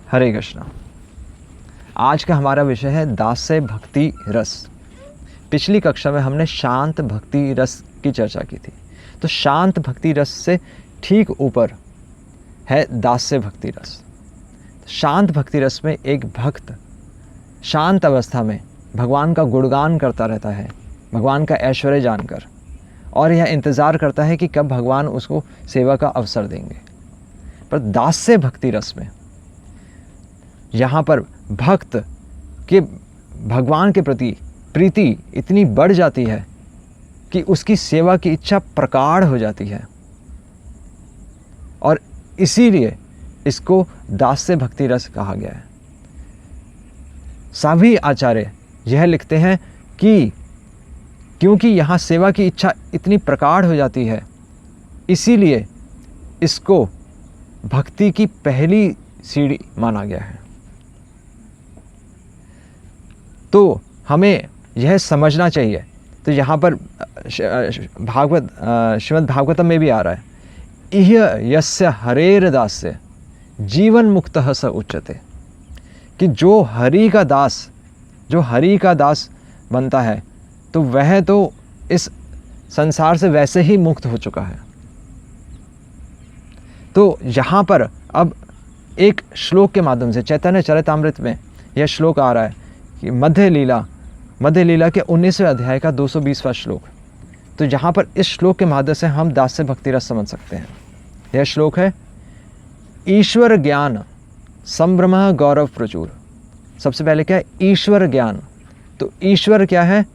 हरे कृष्णा। आज का हमारा विषय है दास्य भक्ति रस। पिछली कक्षा में हमने शांत भक्ति रस की चर्चा की थी। तो शांत भक्ति रस से ठीक ऊपर है दास्य भक्ति रस। शांत भक्ति रस में एक भक्त शांत अवस्था में भगवान का गुणगान करता रहता है, भगवान का ऐश्वर्य जानकर, और यह इंतज़ार करता है कि कब भगवान उसको सेवा का अवसर देंगे। पर दास्य भक्ति रस में यहाँ पर भक्त के भगवान के प्रति प्रीति इतनी बढ़ जाती है कि उसकी सेवा की इच्छा प्रगाढ़ हो जाती है, और इसीलिए इसको दास्य भक्ति रस कहा गया है। सभी आचार्य यह लिखते हैं कि क्योंकि यहाँ सेवा की इच्छा इतनी प्रगाढ़ हो जाती है, इसीलिए इसको भक्ति की पहली सीढ़ी माना गया है। तो हमें यह समझना चाहिए। तो यहाँ पर श्रीमद् भागवतम में भी आ रहा है, इह यस्य हरेर दास्य जीवन मुक्तः स उच्यते, कि जो हरि का दास बनता है तो वह तो इस संसार से वैसे ही मुक्त हो चुका है। तो यहाँ पर अब एक श्लोक के माध्यम से चैतन्य चरितामृत में यह श्लोक आ रहा है कि मध्य लीला के 19वें अध्याय का 220वां श्लोक। तो यहाँ पर इस श्लोक के माध्यम से हम दास्य भक्ति रस समझ सकते हैं। यह श्लोक है, ईश्वर ज्ञान संभ्रम गौरव प्रचुर। सबसे पहले क्या है? ईश्वर ज्ञान। तो ईश्वर क्या है?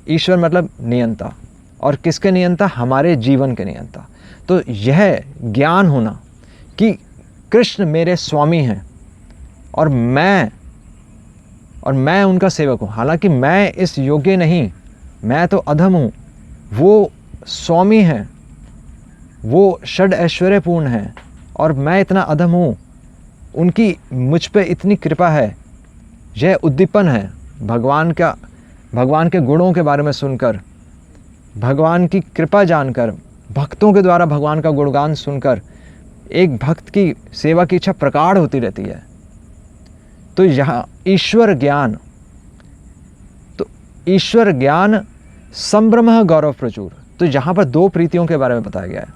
ईश्वर मतलब नियंता, और किसके नियंता? हमारे जीवन के नियंता। तो यह ज्ञान होना कि कृष्ण मेरे स्वामी हैं और मैं उनका सेवक हूँ। हालांकि मैं इस योग्य नहीं, मैं तो अधम हूँ, वो स्वामी हैं, वो षड ऐश्वर्यपूर्ण हैं और मैं इतना अधम हूँ। उनकी मुझ पे इतनी कृपा है, यह उद्दीपन है भगवान के गुणों के बारे में सुनकर, भगवान की कृपा जानकर, भक्तों के द्वारा भगवान का गुणगान सुनकर एक भक्त की सेवा की इच्छा प्रगाढ़ होती रहती है। तो यहाँ ईश्वर ज्ञान संभ्रम गौरव प्रचुर। तो यहाँ पर दो प्रीतियों के बारे में बताया गया है,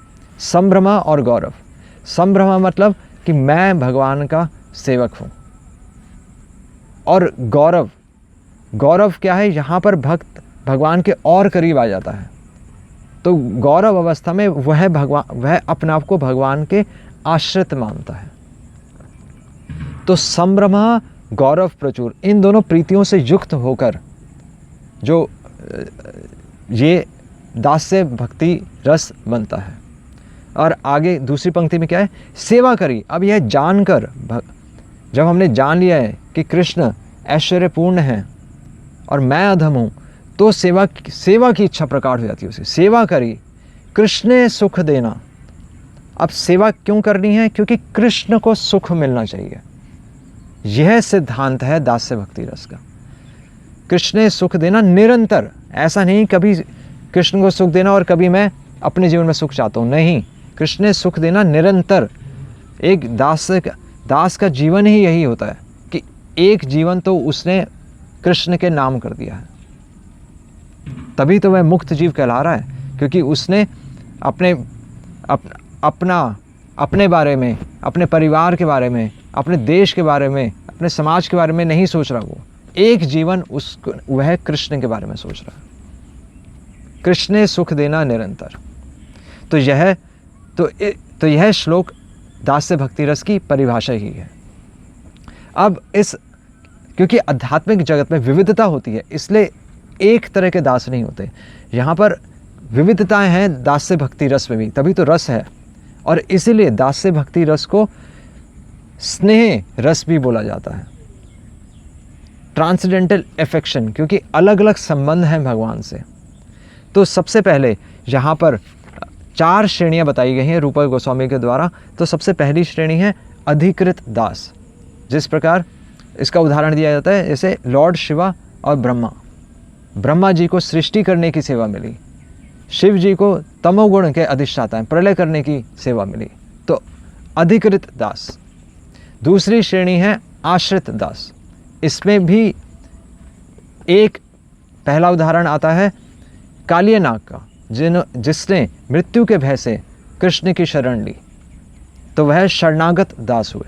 संभ्रम और गौरव। संभ्रम मतलब कि मैं भगवान का सेवक हूँ, और गौरव क्या है? यहाँ पर भक्त भगवान के और करीब आ जाता है। तो गौरव अवस्था में वह अपने आप को भगवान के आश्रित मानता है। तो संभ्रम गौरव प्रचुर, इन दोनों प्रीतियों से युक्त होकर जो ये दास्य भक्ति रस बनता है। और आगे दूसरी पंक्ति में क्या है? सेवा करी। अब यह जानकर, जब हमने जान लिया है कि कृष्ण ऐश्वर्यपूर्ण हैं और मैं अधम हूँ, तो सेवा की इच्छा प्रगाढ़ हो जाती है उसे। सेवा करी कृष्ण सुख देना। अब सेवा क्यों करनी है? क्योंकि कृष्ण को सुख मिलना चाहिए। यह सिद्धांत है दास्य भक्ति रस का। कृष्ण सुख देना निरंतर, ऐसा नहीं कभी कृष्ण को सुख देना और कभी मैं अपने जीवन में सुख चाहता हूँ, नहीं। कृष्ण सुख देना निरंतर। एक दास का जीवन ही यही होता है कि एक जीवन तो उसने कृष्ण के नाम कर दिया है, तभी तो वह मुक्त जीव कहला रहा है। क्योंकि उसने अपने बारे में, अपने परिवार के बारे में, अपने देश के बारे में, अपने समाज के बारे में नहीं सोच रहा। वो एक जीवन वह कृष्ण के बारे में सोच रहा है। कृष्ण सुख देना निरंतर। तो यह श्लोक दास्य भक्ति रस की परिभाषा ही है। अब क्योंकि आध्यात्मिक जगत में विविधता होती है, इसलिए एक तरह के दास नहीं होते। यहाँ पर विविधताएं हैं दास्य भक्ति रस में भी, तभी तो रस है। और इसीलिए दास्य भक्ति रस को स्नेह रस भी बोला जाता है, ट्रांसेंडेंटल एफेक्शन, क्योंकि अलग अलग संबंध हैं भगवान से। तो सबसे पहले यहाँ पर 4 श्रेणियाँ बताई गई हैं रूप गोस्वामी के द्वारा। तो सबसे पहली श्रेणी है अधिकृत दास। जिस प्रकार इसका उदाहरण दिया जाता है, जैसे लॉर्ड शिवा और ब्रह्मा जी को सृष्टि करने की सेवा मिली, शिव जी को तमोगुण के अधिष्ठाता हैं, प्रलय करने की सेवा मिली। तो अधिकृत दास। दूसरी श्रेणी है आश्रित दास, इसमें भी एक पहला उदाहरण आता है कालिया नाग का, जिसने मृत्यु के भय से कृष्ण की शरण ली, तो वह शरणागत दास हुए।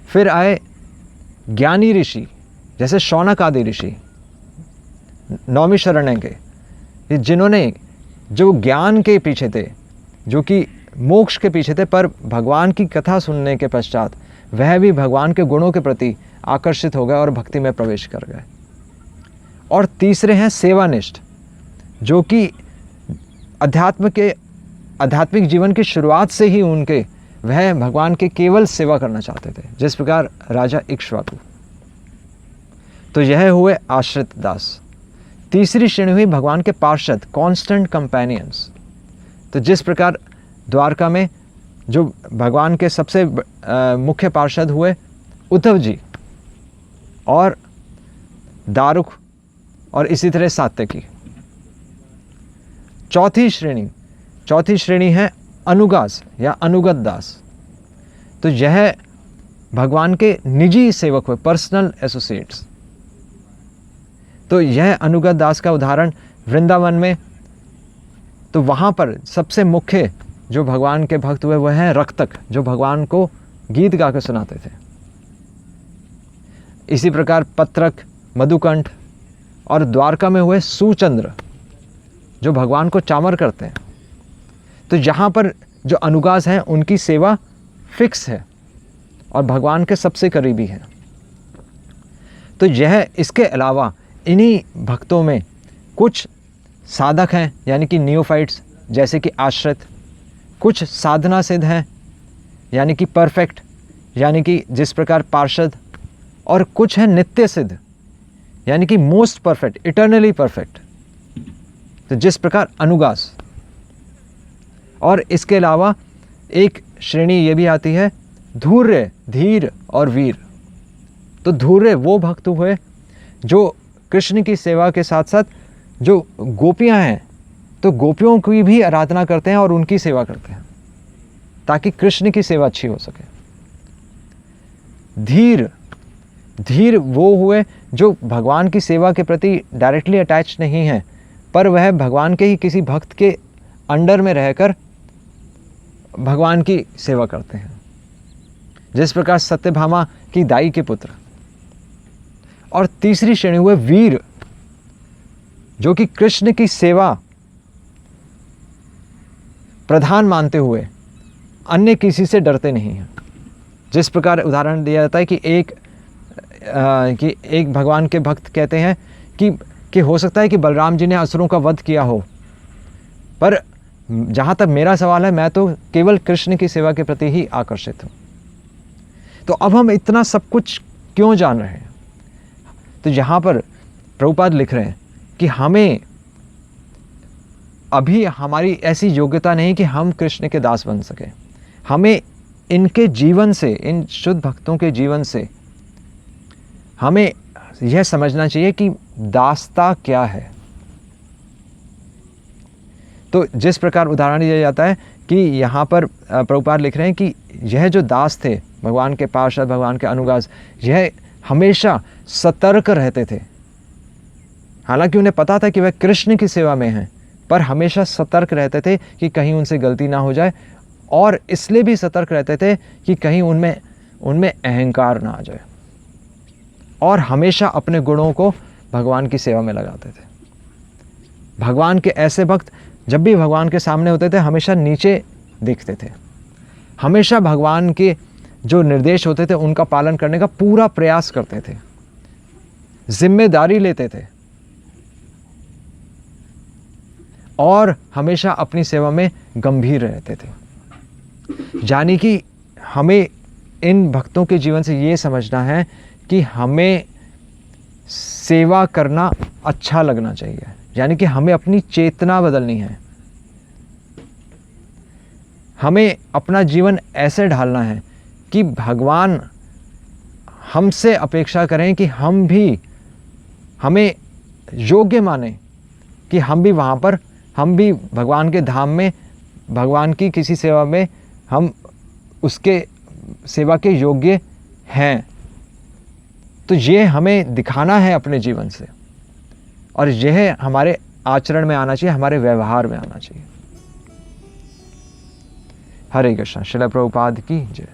फिर आए ज्ञानी ऋषि जैसे शौनक आदि ऋषि, नौवीं शरण के, जिन्होंने जो ज्ञान के पीछे थे, जो कि मोक्ष के पीछे थे, पर भगवान की कथा सुनने के पश्चात वह भी भगवान के गुणों के प्रति आकर्षित हो गए और भक्ति में प्रवेश कर गए। और तीसरे हैं सेवानिष्ठ, जो कि आध्यात्मिक जीवन की शुरुआत से ही वह भगवान के केवल सेवा करना चाहते थे, जिस प्रकार राजा इक्ष्वाकु। तो यह हुए आश्रित दास। तीसरी श्रेणी हुई भगवान के पार्षद, कांस्टेंट कंपेनियंस। तो जिस प्रकार द्वारका में जो भगवान के सबसे मुख्य पार्षद हुए उद्धव जी और दारुक, और इसी तरह सात्यकी। चौथी श्रेणी है अनुगास या अनुगत दास। तो यह भगवान के निजी सेवक हुए, पर्सनल एसोसिएट्स। तो यह अनुगत दास का उदाहरण वृंदावन में, तो वहाँ पर सबसे मुख्य जो भगवान के भक्त हुए वह हैं रक्तक, जो भगवान को गीत गा के सुनाते थे। इसी प्रकार पत्रक, मधुकंठ, और द्वारका में हुए सुचंद्र, जो भगवान को चामर करते हैं। तो यहाँ पर जो अनुगास हैं उनकी सेवा फिक्स है और भगवान के सबसे करीबी है। तो यह, इसके अलावा इन्हीं भक्तों में कुछ साधक हैं, यानी कि नियोफाइट्स, जैसे कि आश्रित, कुछ साधना सिद्ध हैं, यानी कि परफेक्ट, यानी कि जिस प्रकार पार्षद, और कुछ हैं नित्य सिद्ध, यानी कि मोस्ट परफेक्ट, इटर्नली परफेक्ट, तो जिस प्रकार अनुगास। और इसके अलावा एक श्रेणी ये भी आती है धूर्य, धीर और वीर। तो धूर्य वो भक्त हुए जो कृष्ण की सेवा के साथ साथ जो गोपियां हैं, तो गोपियों की भी आराधना करते हैं और उनकी सेवा करते हैं, ताकि कृष्ण की सेवा अच्छी हो सके। धीर वो हुए जो भगवान की सेवा के प्रति डायरेक्टली अटैच नहीं है, पर वह भगवान के ही किसी भक्त के अंडर में रहकर भगवान की सेवा करते हैं, जिस प्रकार सत्यभामा की दाई के पुत्र। और तीसरी श्रेणी हुए वीर, जो कि कृष्ण की सेवा प्रधान मानते हुए अन्य किसी से डरते नहीं हैं। जिस प्रकार उदाहरण दिया जाता है कि एक भगवान के भक्त कहते हैं कि हो सकता है कि बलराम जी ने असुरों का वध किया हो, पर जहाँ तक मेरा सवाल है, मैं तो केवल कृष्ण की सेवा के प्रति ही आकर्षित हूँ। तो अब हम इतना सब कुछ क्यों जान रहे हैं? तो यहाँ पर प्रभुपाद लिख रहे हैं कि हमें अभी हमारी ऐसी योग्यता नहीं कि हम कृष्ण के दास बन सके। हमें इनके जीवन से, इन शुद्ध भक्तों के जीवन से हमें यह समझना चाहिए कि दासता क्या है। तो जिस प्रकार उदाहरण दिया जाता है कि यहाँ पर प्रभुपाद लिख रहे हैं कि यह जो दास थे, भगवान के पार्षद, भगवान के अनुगास, यह हमेशा सतर्क रहते थे। हालांकि उन्हें पता था कि वह कृष्ण की सेवा में हैं, पर हमेशा सतर्क रहते थे कि कहीं उनसे गलती ना हो जाए, और इसलिए भी सतर्क रहते थे कि कहीं उनमें अहंकार ना आ जाए, और हमेशा अपने गुणों को भगवान की सेवा में लगाते थे। भगवान के ऐसे भक्त जब भी भगवान के सामने होते थे हमेशा नीचे दिखते थे, हमेशा भगवान के जो निर्देश होते थे उनका पालन करने का पूरा प्रयास करते थे, जिम्मेदारी लेते थे, और हमेशा अपनी सेवा में गंभीर रहते थे। यानी कि हमें इन भक्तों के जीवन से ये समझना है कि हमें सेवा करना अच्छा लगना चाहिए, यानी कि हमें अपनी चेतना बदलनी है। हमें अपना जीवन ऐसे ढालना है कि भगवान हमसे अपेक्षा करें कि हम भी हमें योग्य माने कि हम भी वहाँ पर, हम भी भगवान के धाम में, भगवान की किसी सेवा में हम उसके सेवा के योग्य हैं। तो ये हमें दिखाना है अपने जीवन से, और यह हमारे आचरण में आना चाहिए, हमारे व्यवहार में आना चाहिए। हरे कृष्णा। श्रील प्रभुपाद की जय।